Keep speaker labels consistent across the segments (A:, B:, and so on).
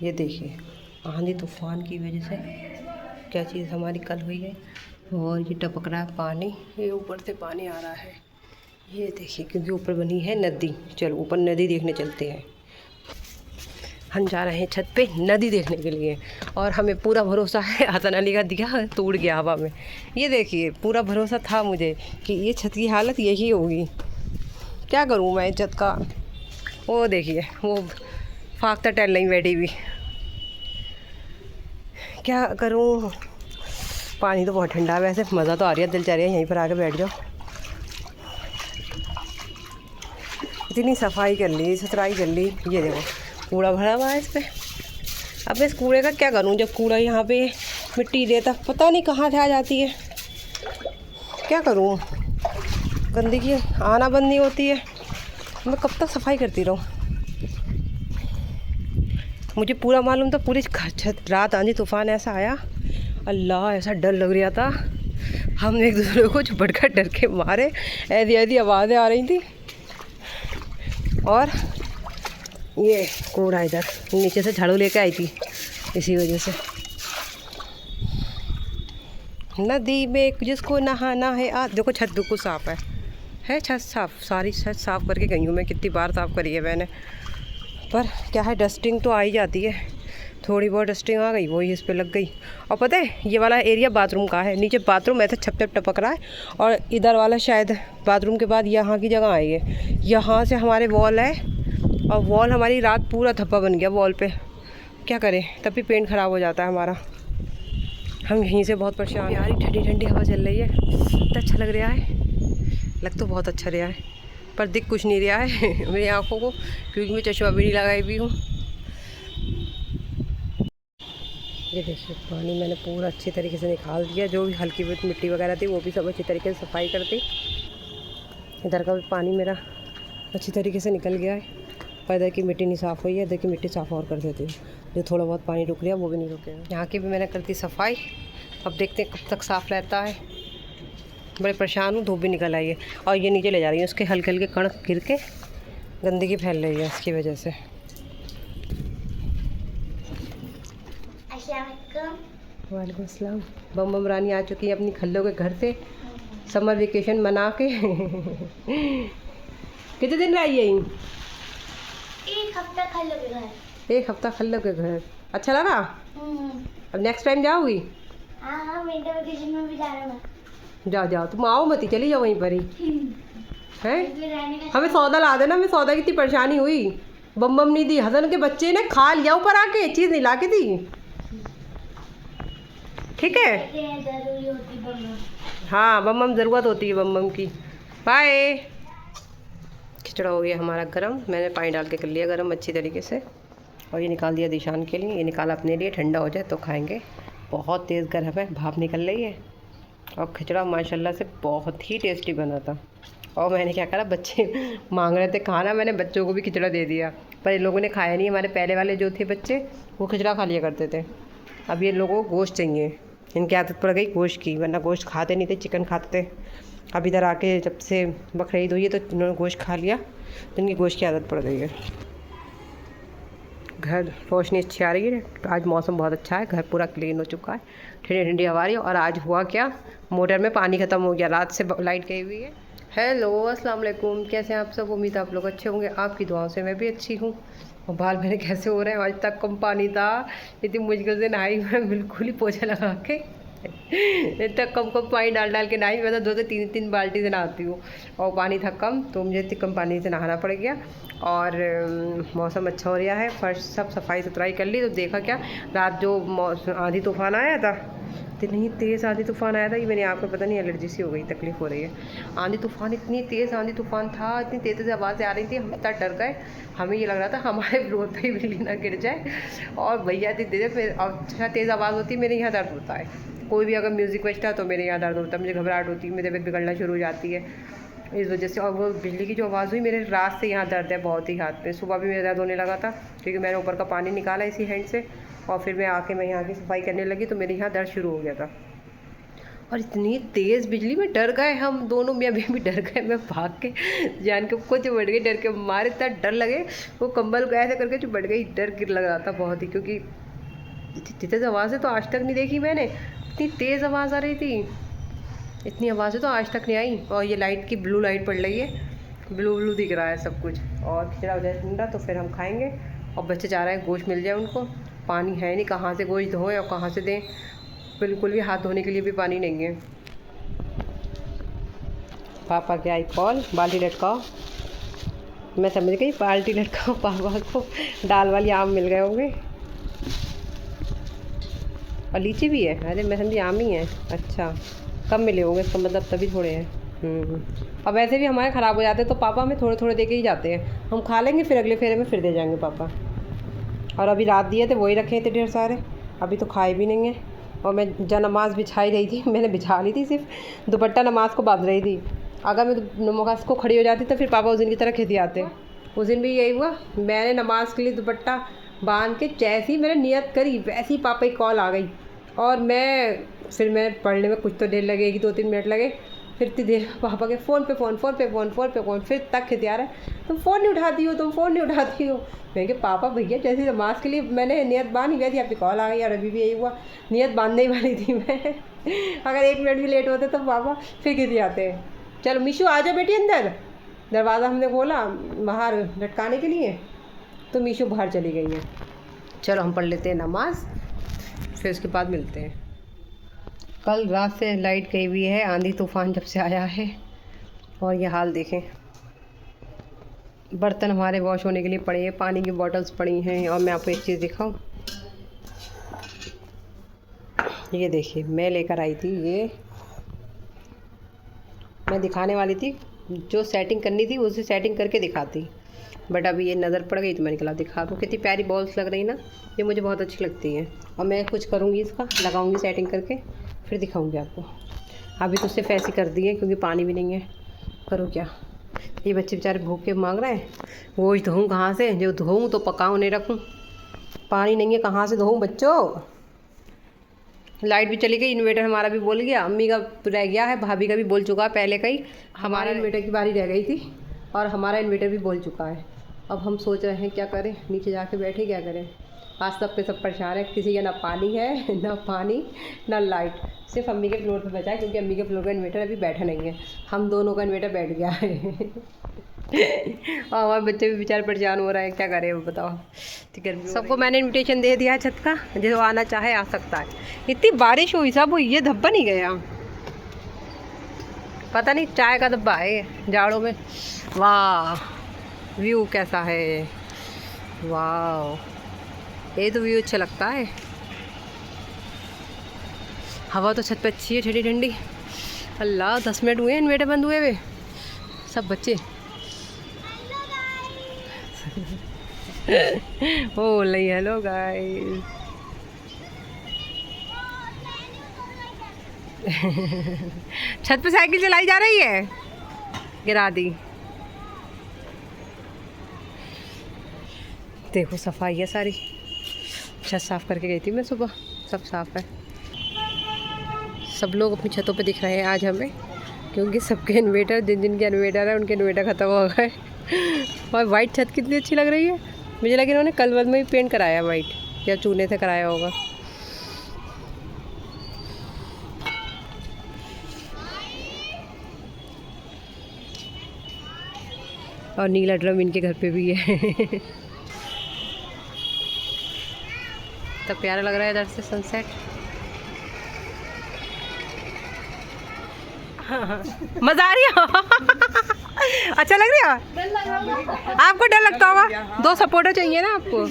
A: ये देखिए आंधी तूफान की वजह से क्या चीज़ हमारी कल हुई है और ये टपक रहा है पानी, ये ऊपर से पानी आ रहा है। ये देखिए क्योंकि ऊपर बनी है नदी। चलो ऊपर नदी देखने चलते हैं। हम जा रहे हैं छत पे नदी देखने के लिए और हमें पूरा भरोसा है हसन अली का दिया टूट गया हवा में। ये देखिए पूरा भरोसा था मुझे कि ये छत की हालत यही होगी। क्या करूँ मैं छत का। वो देखिए वो फाख्ता टहल नहीं बैठी भी, क्या करूँ। पानी तो बहुत ठंडा है, वैसे मज़ा तो आ रहा है, दिल चाह रहा है यहीं पर आके बैठ जाओ। इतनी सफाई कर ली, सुथराई कर ली। ये देखो कूड़ा भरा हुआ है इस पर। अब मैं इस कूड़े का क्या करूँ जब कूड़ा यहाँ पे मिट्टी देता पता नहीं कहाँ से आ जाती है। क्या करूँ, गंदगी आना बंद नहीं होती है। मैं कब तक सफाई करती रहूँ। मुझे पूरा मालूम था पूरी छत रात आंधी तूफान ऐसा आया, अल्लाह ऐसा डर लग रहा था। हम एक दूसरे को झपट कर डर के मारे, ऐसी ऐसी आवाज़ें आ रही थी। और ये कूड़ा इधर नीचे से झाड़ू लेके आई थी इसी वजह से। नदी में जिसको नहाना है देखो छत बिल्कुल साफ़ है छत साफ़, सारी छत साफ़ करके गई हूँ मैं। कितनी बार साफ़ करी है मैंने, पर क्या है डस्टिंग तो आ ही जाती है। थोड़ी बहुत डस्टिंग आ गई वही इस पे लग गई। और पता है ये वाला एरिया बाथरूम का है, नीचे बाथरूम ऐसे छप छप टपक रहा है और इधर वाला शायद बाथरूम के बाद यहाँ की जगह आई है। यहाँ से हमारे वॉल है और वॉल हमारी रात पूरा धब्बा बन गया वॉल पे। क्या करें, तब भी पेंट ख़राब हो जाता है हमारा। हम यहीं से बहुत परेशान। यार ठंडी ठंडी हवा चल रही है, इतना अच्छा लग रहा है। लग तो बहुत अच्छा रहा है पर दिख कुछ नहीं रहा है मेरी आँखों को, क्योंकि मैं चश्मा भी नहीं लगाई भी हूँ। ये देखिए पानी मैंने पूरा अच्छी तरीके से निकाल दिया, जो भी हल्की बहुत मिट्टी वगैरह थी वो भी सब अच्छी तरीके से सफाई कर दी। इधर का भी पानी मेरा अच्छी तरीके से निकल गया है, पर इधर की मिट्टी नहीं साफ़ हुई है। इधर की मिट्टी साफ़ और कर देती हूँ, जो थोड़ा बहुत पानी रुक गया वो भी नहीं रुकेगा। यहाँ की भी मैंने कर दी सफाई, अब देखते हैं कब तक साफ़ रहता है। बड़े परेशान हूँ, धूप भी निकल आई है और ये नीचे ले जा रही है, उसके हल्के हल्के कण गिर के गंदगी फैल रही है इसकी वजह से। वालेकुम अस्सलाम। बम बम रानी आ चुकी है अपनी खल्लों के घर से समर वेकेशन मना के कितने दिन रही है?
B: एक हफ्ता खल्लो के घर।
A: एक हफ्ता खल्लों के घर। अच्छा लगा? अब नेक्स्ट टाइम जाओगी?
B: हाँ विंटर वेकेशन में भी जा रहा हूँ।
A: जाओ जाओ, तुम आओ मत ही, चली जाओ वहीं पर ही हैं। हमें सौदा ला देना, हमें सौदा की इतनी परेशानी हुई। बम बम नहीं दी, हसन के बच्चे ने खा लिया ऊपर आके, चीज़ नहीं ला के दी। ठीक है
B: जरूरी होती बम।
A: हाँ बम बम ज़रूरत होती है बम बम की। बाय। खिचड़ा हो गया हमारा गरम, मैंने पानी डाल के कर लिया गरम अच्छी तरीके से। और ये निकाल दिया दिशान के लिए, ये निकाला अपने लिए, ठंडा हो जाए तो खाएंगे। बहुत तेज़ गर्म है, भाप निकल रही है। और खिचड़ा माशाल्लाह से बहुत ही टेस्टी बना था। और मैंने क्या करा, बच्चे मांग रहे थे खाना, मैंने बच्चों को भी खिचड़ा दे दिया, पर इन लोगों ने खाया नहीं। हमारे पहले वाले जो थे बच्चे वो खिचड़ा खा लिया करते थे, अब ये लोगों को गोश्त चाहिए। इनकी आदत पड़ गई गोश्त की, वरना गोश्त खाते नहीं थे, चिकन खाते थे। अब इधर आके जब से बकरीद हुई है तो इन्होंने गोश्त खा लिया, तो इनकी गोश्त की आदत पड़ गई है। घर रोशनी अच्छी आ रही है, आज मौसम बहुत अच्छा है, घर पूरा क्लीन हो चुका है, ठंडी ठंडी हवा रही है। और आज हुआ क्या, मोटर में पानी ख़त्म हो गया, रात से लाइट गई हुई है। हेलो अस्सलाम वालेकुम, कैसे हैं आप सब? उम्मीद है आप लोग अच्छे होंगे, आपकी दुआओं से मैं भी अच्छी हूँ। और बाल मेरे कैसे हो रहे हैं, आज तक कम पानी था, इतनी मुश्किल से नहाई मैं, बिल्कुल ही पोछा लगा के इतना कम कम पानी डाल डाल के नहाई। मैं तो 2 से 3 बाल्टी से नहाती हूँ और पानी था कम, तो मुझे इतनी कम पानी से नहाना पड़ गया। और मौसम अच्छा हो रहा है, फर्श सब सफाई सुथराई कर ली। तो देखा क्या, रात जो आंधी तूफान आया था, इतनी तेज़ आंधी तूफान आया था कि मेरी आँख में पता नहीं एलर्जी सी हो गई, तकलीफ़ हो रही है। आंधी तूफान, इतनी तेज़ आंधी तूफान था, इतनी तेज़ आवाज़ें आ रही थी, हम इतना डर गए। हमें ये लग रहा था हमारे फ्लोर पे ही बिजली ना गिर जाए। और भैया दीदी फिर अच्छा तेज़ आवाज़ होती है, मेरे यहाँ दर्द होता है, कोई भी अगर म्यूज़िक बजता है तो मेरे यहाँ दर्द होता है, मुझे घबराहट होती है, मेरी तबीयत बिगड़ना शुरू हो जाती है इस वजह से। और वो बिजली की जो आवाज़ हुई, मेरे रात से यहाँ दर्द है बहुत ही हाथ पे। सुबह भी मेरा दर्द होने लगा था क्योंकि मैंने ऊपर का पानी निकाला इसी हैंड से, और फिर मैं यहाँ की सफाई करने लगी तो मेरे यहाँ दर्द शुरू हो गया था। और इतनी तेज़ बिजली में डर गए हम दोनों, मियाँ बीवी डर गए। मैं भाग के जान के कुछ बढ़ गई, डर के मारे इतना डर लगे, वो कंबल को ऐसे करके चुप बढ़ गई। डर गिर लग रहा था बहुत ही, क्योंकि इतनी तेज़ आवाज़ें तो आज तक नहीं देखी मैंने। इतनी तेज़ आवाज़ आ रही थी, इतनी आवाज़ें तो आज तक नहीं आई। और ये लाइट की ब्लू लाइट पड़ रही है, ब्लू ब्लू दिख रहा है सब कुछ। और खिचड़ा हो जाए ठंडा तो फिर हम खाएँगे। और बच्चे चाह रहे हैं गोश्त मिल जाए उनको, पानी है नहीं, कहाँ से गोश्त धोएं और कहाँ से दें, बिल्कुल भी हाथ धोने के लिए भी पानी नहीं है। पापा के आई कॉल, बाल्टी लटकाओ। मैं समझ गई बाल्टी लटकाओ, पापा को दाल वाली आम मिल गए होंगे। और लीची भी है, अरे मैं समझी आम ही है। अच्छा, कब मिले होंगे इसका मतलब, तभी थोड़े हैं। अब वैसे भी हमारे ख़राब हो जाते हैं तो पापा हमें थोड़े थोड़े दे के ही जाते हैं। हम खा लेंगे, फिर अगले फेरे में फिर दे जाएंगे पापा। और अभी रात दिए थे वही रखे थे ढेर सारे, अभी तो खाए भी नहीं हैं। और मैं जब नमाज़ बिछाई रही थी, मैंने बिछा ली थी, सिर्फ दुपट्टा नमाज को बांध रही थी। अगर मैं नमाज को खड़ी हो जाती तो फिर पापा उस दिन की तरह खेती आते। उस दिन भी यही हुआ, मैंने नमाज के लिए दुपट्टा बांध के जैसी मैंने नियत करी वैसी पापा की कॉल आ गई। और मैं पढ़ने में कुछ तो देर लगेगी, 2-3 मिनट लगे। फिर इतनी देर पापा के फ़ोन पे फ़ोन, फिर तक खेती आ रहा है, तुम फ़ोन नहीं उठाती हो। मैं कि पापा भैया जैसे नमाज के लिए मैंने नियत बांधी गई थी, आपकी कॉल आ गई। और अभी भी यही हुआ, नियत बांधने ही वाली थी मैं। अगर 1 मिनट भी लेट होते तो पापा फिर खेती आते हैं। चलो मीशू आ जाओ बेटी अंदर। दरवाज़ा हमने खोला बाहर लटकाने के लिए, तो मीशू बाहर चली गई है। चलो हम पढ़ लेते हैं नमाज, फिर उसके बाद मिलते हैं। कल रात से लाइट गई हुई है, आंधी तूफान जब से आया है। और ये हाल देखें, बर्तन हमारे वॉश होने के लिए पड़े हैं, पानी की बॉटल्स पड़ी हैं। और मैं आपको एक चीज़ दिखाऊं, ये देखिए मैं लेकर आई थी, ये मैं दिखाने वाली थी, जो सेटिंग करनी थी उसे सेटिंग करके दिखाती, बट अभी ये नज़र पड़ गई तो मैंने कहा दिखा दूँ। कितनी प्यारी बॉल्स लग रही ना, ये मुझे बहुत अच्छी लगती हैं। और मैं कुछ करूँगी, इसका लगाऊँगी सेटिंग करके, फिर दिखाऊँगी आपको। अभी तो सिर्फ ऐसी कर दी है क्योंकि पानी भी नहीं है, करूँ क्या। ये बच्चे बेचारे भूखे मांग रहे हैं, वो ही धोऊँ कहाँ से, जो धोऊँ तो पकाऊँ नहीं रखूँ, पानी नहीं है कहाँ से धोऊँ बच्चों। लाइट भी चली गई, इन्वर्टर हमारा भी बोल गया, अम्मी का रह गया है, भाभी का भी बोल चुका है पहले का ही। हमारा इन्वर्टर की बारी रह गई थी और हमारा इन्वर्टर भी बोल चुका है। अब हम सोच रहे हैं क्या करें, नीचे जाके बैठे क्या करें। आज सब पे सब परेशान है, किसी का ना पानी है ना लाइट, सिर्फ अम्मी के फ्लोर पे बचा है, क्योंकि अम्मी के फ्लोर का इन्वर्टर अभी बैठा नहीं है, हम दोनों का इन्वर्टर बैठ गया है। और हमारे बच्चे भी बेचारे परेशान हो रहे हैं, क्या करें वो बताओ। सबको मैंने इनविटेशन दे दिया है छत का, जो आना चाहे आ सकता है। इतनी बारिश हुई सब हुई, ये धब्बा नहीं गया, पता नहीं चाय का धब्बा है जाड़ों में। वाह व्यू कैसा है, वाह ये तो व्यू अच्छा लगता है। हवा तो छत पे अच्छी है, ठंडी ठंडी। अल्लाह 10 मिनट हुए इन्वर्टर बंद हुए हुए, सब बच्चे ओ नहीं हेलो गाइस। छत पे साइकिल चलाई जा रही है, गिरा दी। देखो सफाई है सारी, छत साफ़ करके गई थी मैं सुबह, सब साफ़ है। सब लोग अपनी छतों पे दिख रहे हैं आज हमें, क्योंकि सबके इन्वर्टर, जिन जिनके इन्वर्टर है उनके इन्वर्टर ख़त्म हो गए। और वाइट छत कितनी अच्छी लग रही है, मुझे लगा इन्होंने कलर में ही पेंट कराया वाइट, या चूने से कराया होगा। और नीला ड्रम इनके घर पे भी है। तो प्यारा लग रहा है इधर से सनसेट। मजा आ रही है। अच्छा लग रहा है आपको, डर लगता होगा, 2 सपोर्टर चाहिए ना आपको।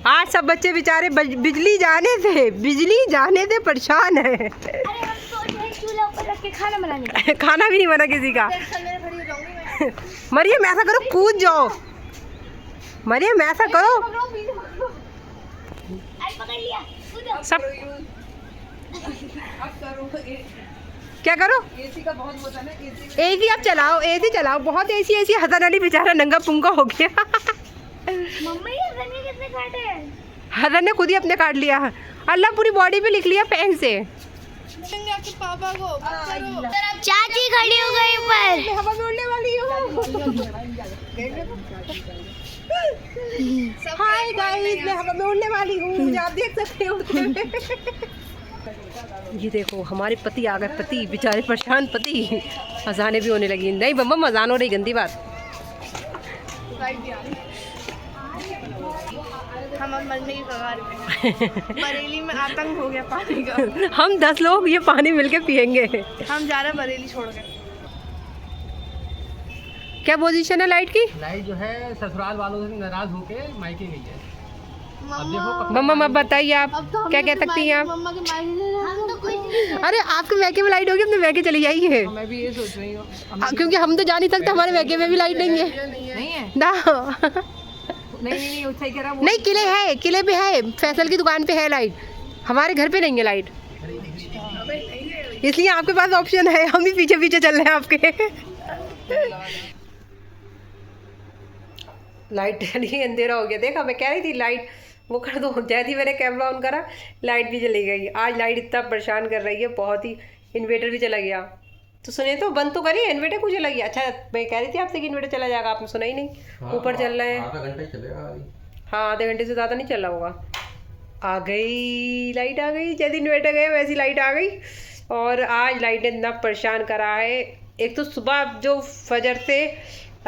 A: आज सब बच्चे बेचारे बिजली जाने से परेशान है।
B: चूल्हा ऊपर रख के खाना बनाने
A: खाना भी नहीं बना किसी का। मरियम ऐसा करो, कूद जाओ, मरियम ऐसा करो। सब क्या करो, एसी का बहुत होता है ना, एसी आप चलाओ, एसी चलाओ, बहुत एसी हसन अली बेचारा नंगा पुंगा हो गया।
B: मम्मी ये कितने काटे हैं?
A: हसन ने खुद ही अपने काट लिया। अल्लाह पूरी बॉडी पे लिख लिया पेन से।
B: पापा को चाची खड़ी हो गई ऊपर।
A: हवा में उड़ने वाली हूँ। हाय गाइस, मैं हवा में उड़ने वाली हूँ, आप देख सकते हो। ये देखो हमारे पति आ गए, पति बेचारे परेशान पति। अजानें भी होने लगी। नहीं बम्बम अजान हो रही, गंदी बात।
B: हम मरने की कगार पे। बरेली में आतंक हो गया पानी का।
A: हम 10 लोग ये पानी मिलके पियेंगे।
B: हम जा रहे हैं बरेली छोड़ के।
A: क्या पोजीशन है लाइट की?
C: लाइट जो है ससुराल वालों से नाराज होके मायके गई है। अब देखो
A: मम्मा अब बताइए आप क्या कह सकती हैं आप?
B: मम्मा के हम तो कुछ।
A: अरे आपके मैके में लाइट होगी, अपने मैके चली जाइए।
C: मैं भी ये सोच रही हूँ,
A: क्योंकि हम तो जा नहीं सकते, हमारे मैके में भी लाइट नहीं है।
C: नहीं है,
A: ना
C: नहीं सही कह रहा वो।
A: नहीं, किले है, किले पे है, फैसल की दुकान पे है लाइट, हमारे घर पे नहीं है लाइट। इसलिए आपके पास ऑप्शन है, हम ही पीछे पीछे चल रहे हैं आपके। लाइट चली, अंधेरा हो गया। देखा मैं कह रही थी लाइट वो कर दो, जैसे मैंने कैमरा ऑन करा लाइट भी चली गई। आज लाइट इतना परेशान कर रही है बहुत ही। इन्वर्टर भी चला गया। तो सुने तो बंद तो करिए, इन्वर्टर को चला गया। अच्छा मैं कह रही थी आपसे कि इन्वर्टर चला जाएगा, आपने सुना ही नहीं। ऊपर चल रहे हैं,
C: आधा घंटा ही चलेगा।
A: हाँ आधे घंटे से ज़्यादा नहीं चला होगा। आ गई लाइट, आ गई। जैसे इन्वर्टर गए वैसी लाइट आ गई। और आज लाइट ने इतना परेशान करा है। एक तो सुबह जो फजर से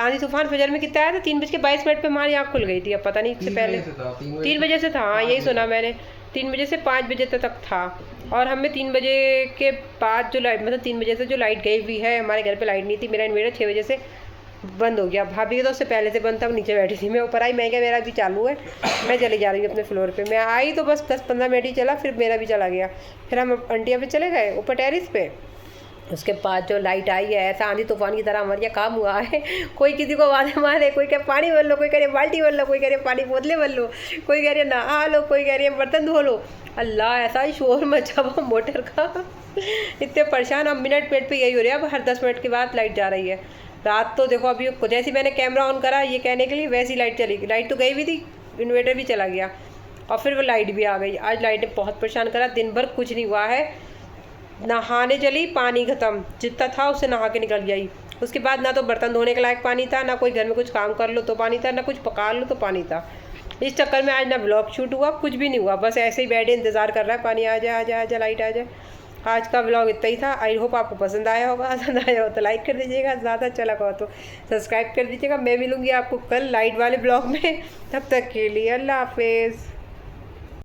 A: आंधी तूफान, फजर में कितना आया था, 3:22 पे हमारी आँख खुल गई थी। अब पता नहीं इससे पहले 3 बजे से था। हाँ यही सुना मैंने, 3 बजे से 5 बजे तक था। और हमें 3 बजे के बाद जो लाइट, मतलब 3 बजे से जो लाइट गई हुई है, हमारे घर पे लाइट नहीं थी। मेरा इन्वर्टर 6 बजे से बंद हो गया। भाभी तो उससे पहले से बंद था, नीचे बैठी थी। मैं ऊपर आई, मैं क्या मेरा भी चालू है, मैं चली जा रही हूँ अपने फ्लोर पे। मैं आई तो बस 10-15 मिनट ही चला, फिर मेरा भी चला गया। फिर हम आंटिया पे चले गए ऊपर टेरिस पे। उसके बाद जो लाइट आई है, ऐसा आंधी तूफान की तरह हमारे यहाँ काम हुआ है। कोई किसी को आवाज़ें मारे, कोई कह पानी भर लो, कोई कह रहे बाल्टी भर लो, कोई कह रहे पानी बोतलें भर लो, कोई कह रहे नहा लो, कोई कह रही है बर्तन धो लो। अल्लाह ऐसा ही शोर मचा हुआ मोटर का। इतने परेशान। अब मिनट पे यही हो रहा है, अब हर 10 मिनट के बाद लाइट जा रही है। रात तो देखो अभी जैसे मैंने कैमरा ऑन करा ये कहने के लिए, वैसी लाइट चली गई। लाइट तो गई भी थी, इन्वर्टर भी चला गया और फिर वो लाइट भी आ गई। आज लाइट ने बहुत परेशान करा। दिन भर कुछ नहीं हुआ है। नहाने चली, पानी ख़त्म, जितना था उससे नहा के निकल गई। उसके बाद ना तो बर्तन धोने के लायक पानी था, ना कोई घर में कुछ काम कर लो तो पानी था, ना कुछ पका लो तो पानी था। इस चक्कर में आज ना ब्लॉग शूट हुआ, कुछ भी नहीं हुआ। बस ऐसे ही बैठे इंतज़ार कर रहा है पानी आ जाए, आ जाए, आ जाए, लाइट आ जाए। आज का ब्लॉग इतना ही था। आई होप आपको पसंद आया होगा। पसंद आया हो तो लाइक कर दीजिएगा, ज़्यादा अच्छा लगा हो तो सब्सक्राइब कर दीजिएगा। मैं मिलूँगी आपको कल लाइट वाले ब्लॉग में। तब तक के लिए अल्लाह हाफिज़।